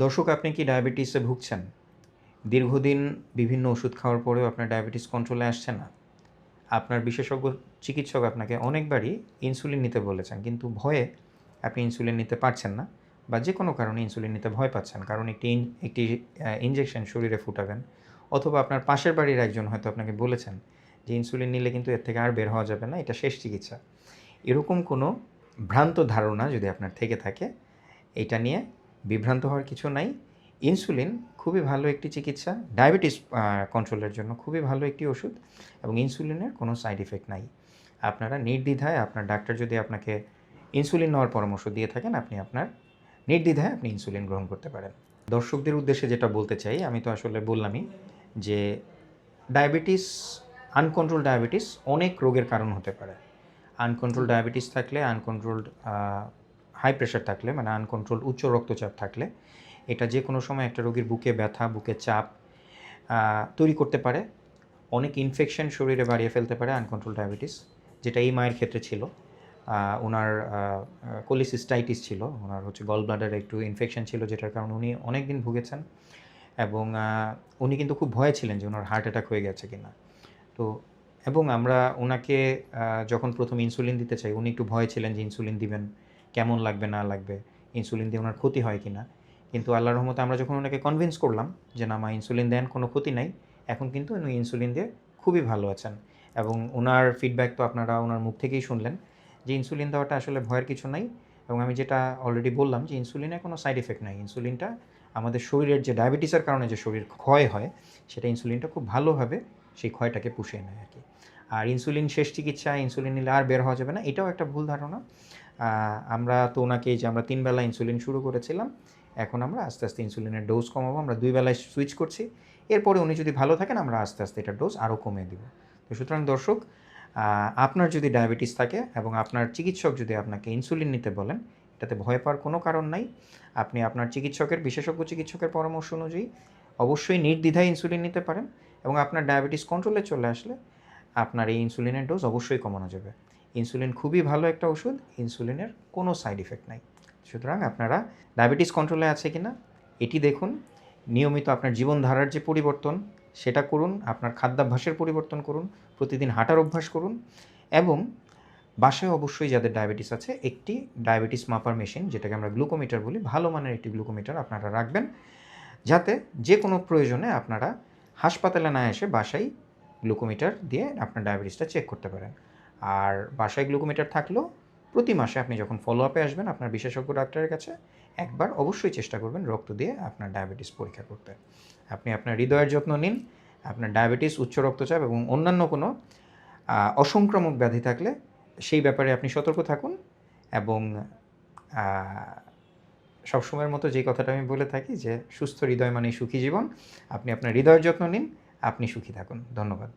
দর্শক, আপনি কি ডায়াবেটিসে ভুগছেন? দীর্ঘদিন বিভিন্ন ওষুধ খাওয়ার পরেও আপনার ডায়াবেটিস কন্ট্রোলে আসছে না? আপনার বিশেষজ্ঞ চিকিৎসক আপনাকে অনেকবারই ইনসুলিন নিতে বলেছেন, কিন্তু ভয়ে আপনি ইনসুলিন নিতে পারছেন না বা যেকোনো কারণে ইনসুলিন নিতে ভয় পাচ্ছেন। কারণ একটি ইনজেকশন শরীরে ফুটাবেন, অথবা আপনার পাশের বাড়ির একজন হয়তো আপনাকে বলেছেন যে ইনসুলিন নিলে কিন্তু এর থেকে আর বের হওয়া যাবে না, এটা শেষ চিকিৎসা। এরকম কোনো ভ্রান্ত ধারণা যদি আপনার থেকে থাকে, এটা নিয়ে বিভ্রান্ত হওয়ার কিছু নাই। ইনসুলিন খুবই ভালো একটি চিকিৎসা। ডায়াবেটিস কন্ট্রোলের জন্য খুবই ভালো একটি ওষুধ, এবং ইনসুলিনের কোনো সাইড ইফেক্ট নাই। আপনারা নির্দ্বিধায়, আপনার ডাক্তার যদি আপনাকে ইনসুলিন নেওয়ার পরামর্শ দিয়ে থাকেন, আপনি আপনার নির্দ্বিধায় আপনি ইনসুলিন গ্রহণ করতে পারেন। দর্শকদের উদ্দেশ্যে যেটা বলতে চাই, আমি তো আসলে বললামই যে ডায়াবেটিস, আনকন্ট্রোলড ডায়াবেটিস অনেক রোগের কারণ হতে পারে। আনকন্ট্রোলড ডায়াবেটিস থাকলে, আনকন্ট্রোলড হাই প্রেশার থাকলে, মানে আনকন্ট্রোলড উচ্চ রক্তচাপ থাকলে, এটা যে কোনো সময় একটা রোগীর বুকে ব্যথা, বুকে চাপ তৈরি করতে পারে। অনেক ইনফেকশন শরীরে বাড়িয়ে ফেলতে পারে আনকন্ট্রোলড ডায়াবেটিস, যেটা এই মায়ের ক্ষেত্রে ছিল। ওনার কোলিসিস্টাইটিস ছিল, ওনার হচ্ছে গল ব্লাডারে একটু ইনফেকশন ছিল, যেটার কারণে উনি অনেক দিন ভুগেছেন, এবং উনি কিন্তু খুব ভয়ে ছিলেন যে ওনার হার্ট অ্যাটাক হয়ে গেছে কিনা। তো এবং আমরা ওনাকে যখন প্রথম ইনসুলিন দিতে চাই, উনি একটু ভয় ছিলেন যে ইনসুলিন দিবেন, কেমন লাগবে না লাগবে, ইনসুলিন দিয়ে ওনার ক্ষতি হয় কিনা। কিন্তু আল্লাহর রহমতে আমরা যখন ওনাকে কনভিন্স করলাম যে না মা, ইনসুলিন দেন, কোনো ক্ষতি নাই, এখন কিন্তু উনি ইনসুলিন দিয়ে খুবই ভালো আছেন। এবং ওনার ফিডব্যাক তো আপনারা ওনার মুখ থেকেই শুনলেন যে ইনসুলিন দেওয়াটা আসলে ভয়ের কিছু নাই। এবং আমি যেটা অলরেডি বললাম যে ইনসুলিনের কোনো সাইড এফেক্ট নাই। ইনসুলিনটা আমাদের শরীরের যে ডায়াবেটিসের কারণে যে শরীর ক্ষয় হয়, সেটা ইনসুলিনটা খুব ভালোভাবে সেই ক্ষয়টাকে পুষিয়ে নেয় আর কি। আর ইনসুলিন শেষ চিকিৎসা, ইনসুলিন নিলে আর বের হওয়া যাবে না, এটাও একটা ভুল ধারণা। আমরা তো ওনাকে, এই যে আমরা ৩ বেলা ইনসুলিন শুরু করেছিলাম, এখন আমরা আস্তে আস্তে ইনসুলিনের ডোজ কমাবো। আমরা ২ বেলায় সুইচ করছি। এরপরে উনি যদি ভালো থাকেন, আমরা আস্তে আস্তে এটার ডোজ আরও কমিয়ে দিব। তো সুতরাং দর্শক, আপনার যদি ডায়াবেটিস থাকে এবং আপনার চিকিৎসক যদি আপনাকে ইনসুলিন নিতে বলেন, এটাতে ভয় পাওয়ার কোনো কারণ নাই। আপনি আপনার চিকিৎসকের, বিশেষজ্ঞ চিকিৎসকের পরামর্শ অনুযায়ী অবশ্যই নির্দ্বিধায় ইনসুলিন নিতে পারেন, এবং আপনার ডায়াবেটিস কন্ট্রোলে চলে আসলে আপনার এই ইনসুলিনের ডোজ অবশ্যই কমানো যাবে। ইনসুলিন খুবই ভালো একটা ওষুধ, ইনসুলিনের কোনো সাইড ইফেক্ট নাই। সুতরাং আপনারা ডায়াবেটিস কন্ট্রোলে আছে কিনা এটি দেখুন, নিয়মিত আপনার জীবনধারার যে পরিবর্তন সেটা করুন, আপনার খাদ্যাভ্যাসের পরিবর্তন করুন, প্রতিদিন হাঁটার অভ্যাস করুন, এবং বাসায় অবশ্যই যাদের ডায়াবেটিস আছে, একটি ডায়াবেটিস মাপার মেশিন, যেটাকে আমরা গ্লুকোমিটার বলি, ভালো মানের একটি গ্লুকোমিটার আপনারা রাখবেন, যাতে যে কোনো প্রয়োজনে আপনারা হাসপাতালে না এসে বাসায় গ্লুকোমিটার দিয়ে আপনার ডায়াবেটিসটা চেক করতে পারেন। আর বাসায় গ্লুকোমিটার থাকলেও প্রতি মাসে আপনি যখন ফলো আপে আসবেন আপনার বিশেষজ্ঞ ডাক্তারের কাছে, একবার অবশ্যই চেষ্টা করবেন রক্ত দিয়ে আপনার ডায়াবেটিস পরীক্ষা করতে। আপনি আপনার হৃদয়ের যত্ন নিন। আপনার ডায়াবেটিস, উচ্চ রক্তচাপ এবং অন্যান্য কোনো অসংক্রামক ব্যাধি থাকলে সেই ব্যাপারে আপনি সতর্ক থাকুন। এবং আ সবসময়ের মতো যেই কথাটা আমি বলে থাকি যে সুস্থ হৃদয় মানেই সুখী জীবন। আপনি আপনার হৃদয়ের যত্ন নিন, আপনি সুখী থাকুন। ধন্যবাদ।